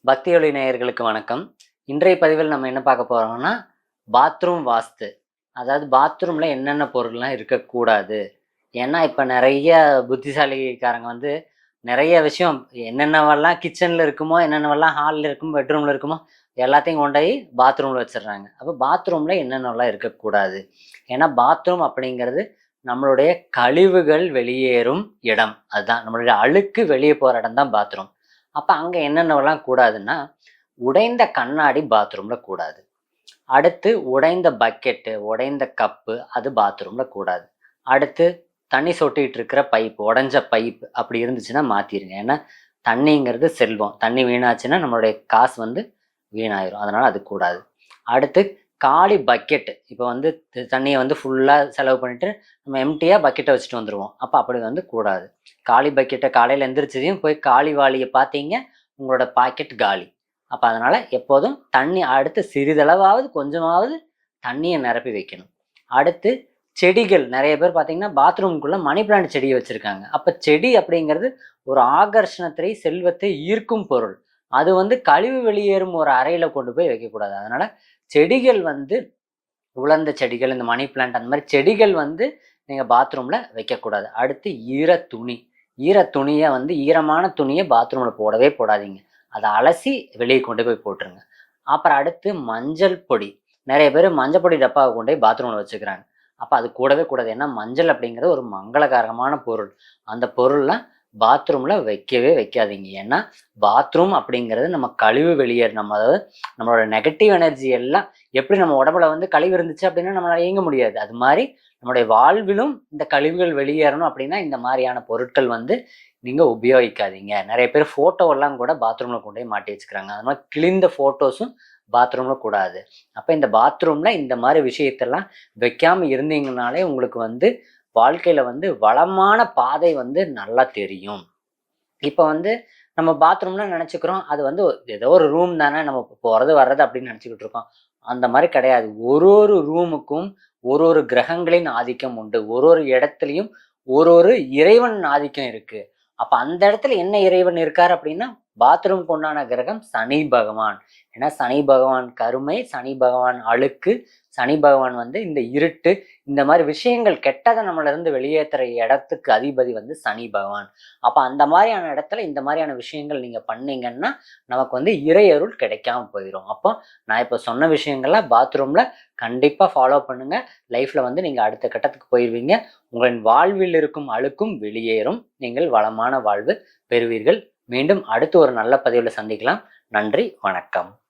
பக்தியொலி நேயர்களுக்கு வணக்கம். இன்றைய பதிவில் நம்ம என்ன பார்க்க போறோம்னா, பாத்ரூம் வாஸ்து. அதாவது பாத்ரூம்ல என்னென்ன பொருள்லாம் இருக்கக்கூடாது. ஏன்னா, இப்ப நெறைய புத்திசாலிக்காரங்க வந்து நெறைய விஷயம் என்னென்னவெல்லாம் கிச்சன்ல இருக்குமோ, என்னென்னவெல்லாம் ஹால்ல இருக்குமோ, பெட்ரூம்ல இருக்குமோ, எல்லாத்தையும் கொண்டோய் பாத்ரூம்ல வச்சுடுறாங்க. அப்ப பாத்ரூம்ல என்னென்னலாம் இருக்கக்கூடாது. ஏன்னா, பாத்ரூம் அப்படிங்கிறது நம்மளுடைய கழிவுகள் வெளியேறும் இடம். அதுதான் நம்மளுடைய அழுக்கு வெளியே போற இடம் தான் பாத்ரூம். அப்ப அங்க என்னென்னவெல்லாம் கூடாதுன்னா, உடைந்த கண்ணாடி பாத்ரூம்ல கூடாது. அடுத்து உடைந்த பக்கெட்டு, உடைந்த கப்பு அது பாத்ரூம்ல கூடாது. அடுத்து தண்ணி சொட்டிட்டு இருக்கிற பைப், உடைஞ்ச பைப் அப்படி இருந்துச்சுன்னா மாத்திருங்க. ஏன்னா தண்ணிங்கிறது செல்வம். தண்ணி வீணாச்சுன்னா நம்மளுடைய காசு வந்து வீணாயிரும். அதனால அது கூடாது. அடுத்து காலி பக்கெட்டு. இப்போ வந்து தண்ணியை வந்து ஃபுல்லாக செலவு பண்ணிட்டு நம்ம எம்டியா பக்கெட்டை வச்சுட்டு வந்துடுவோம். அப்போ அப்படி வந்து கூடாது. காலி பக்கெட்டை காலையில் எந்திரிச்சதையும் போய் காலி வாளியை பார்த்தீங்க, உங்களோட பாக்கெட் காலி. அப்போ அதனால எப்போதும் தண்ணி அடுத்து சிறிதளவாவது கொஞ்சமாவது தண்ணியை நிரப்பி வைக்கணும். அடுத்து செடிகள் நிறைய பேர் பார்த்தீங்கன்னா பாத்ரூம்குள்ளே மணி பிளான்ட் செடியை வச்சுருக்காங்க. அப்போ செடி அப்படிங்கிறது ஒரு ஆகர்ஷணத்தை செல்வத்தை ஈர்க்கும் பொருள். அது வந்து கழிவு வெளியேறும் ஒரு அறையில் கொண்டு போய் வைக்கக்கூடாது. அதனால செடிகள் வந்து உலர்ந்த செடிகள், இந்த மணி பிளான்ட் அந்த மாதிரி செடிகள் வந்து நீங்கள் பாத்ரூமில் வைக்கக்கூடாது. அடுத்து ஈர துணி. ஈர துணியை வந்து ஈரமான துணியை பாத்ரூமில் போடவே போடாதீங்க. அதை அலசி வெளியே கொண்டு போய் போட்டுருங்க. அப்புறம் அடுத்து மஞ்சள் பொடி. நிறைய பேர் மஞ்சள் பொடி டப்பாவை கொண்டு போய் பாத்ரூமில் வச்சுக்கிறாங்க. அப்போ அது கூடவே கூடாது. ஏன்னா மஞ்சள் அப்படிங்கிறது ஒரு மங்களகரமான பொருள். அந்த பொருள்லாம் பாத்ரூமில் வைக்கவே வைக்காதீங்க. ஏன்னா பாத்ரூம் அப்படிங்கிறது நம்ம கழிவு வெளியேறு, நம்ம அதாவது நம்மளோட நெகட்டிவ் எனர்ஜி எல்லாம் எப்படி நம்ம உடம்புல வந்து கழிவு இருந்துச்சு அப்படின்னா நம்மளால இயங்க முடியாது. அது மாதிரி நம்மளுடைய வாழ்விலும் இந்த கழிவுகள் வெளியேறணும் அப்படின்னா இந்த மாதிரியான பொருட்கள் வந்து நீங்கள் உபயோகிக்காதீங்க. நிறைய பேர் ஃபோட்டோவெல்லாம் கூட பாத்ரூமில் கொண்டு போய் மாட்டி வச்சுக்கிறாங்க. அது மாதிரி கிழிந்த ஃபோட்டோஸும் பாத்ரூமில் கூடாது. அப்போ இந்த பாத்ரூமில் இந்த மாதிரி விஷயத்தெல்லாம் வைக்காமல் இருந்தீங்கனாலே உங்களுக்கு வந்து வாழ்க்கையில் வந்து வளமான பாதை வந்து நல்லா தெரியும். இப்போ வந்து நம்ம பாத்ரூம்ல நினச்சிக்கிறோம் அது வந்து ஏதோ ஒரு ரூம் தானே, நம்ம போகிறது வர்றது அப்படின்னு நினச்சிக்கிட்டு இருக்கோம். அந்த மாதிரி கிடையாது. ஒரு ஒரு ரூமுக்கும் ஒரு ஒரு கிரகங்களின் ஆதிக்கம் உண்டு. ஒரு ஒரு இடத்துலையும் ஒரு ஒரு இறைவன் ஆதிக்கம் இருக்குது. அப்போ அந்த இடத்துல என்ன இறைவன் இருக்கார் அப்படின்னா பாத்ரூம்க்கு உண்டான கிரகம் சனி பகவான். ஏன்னா சனி பகவான் கருமை, சனி பகவான் அழுக்கு, சனி பகவான் வந்து இந்த இருட்டு, இந்த மாதிரி விஷயங்கள் கெட்டதை நம்மள இருந்து வெளியேற்றுற இடத்துக்கு அதிபதி வந்து சனி பகவான். அப்போ அந்த மாதிரியான இடத்துல இந்த மாதிரியான விஷயங்கள் நீங்கள் பண்ணீங்கன்னா நமக்கு வந்து இறையருள் கிடைக்காம போயிடும். அப்போ நான் இப்போ சொன்ன விஷயங்கள்லாம் பாத்ரூமில் கண்டிப்பாக ஃபாலோ பண்ணுங்க. லைஃப்பில் வந்து நீங்கள் அடுத்த கட்டத்துக்கு போயிடுவீங்க. உங்களின் வாழ்வில் இருக்கும் அழுக்கும் வெளியேறும். நீங்கள் வளமான வாழ்வு பெறுவீர்கள். மீண்டும் அடுத்து ஒரு நல்ல பதிவில் சந்திக்கலாம். நன்றி, வணக்கம்.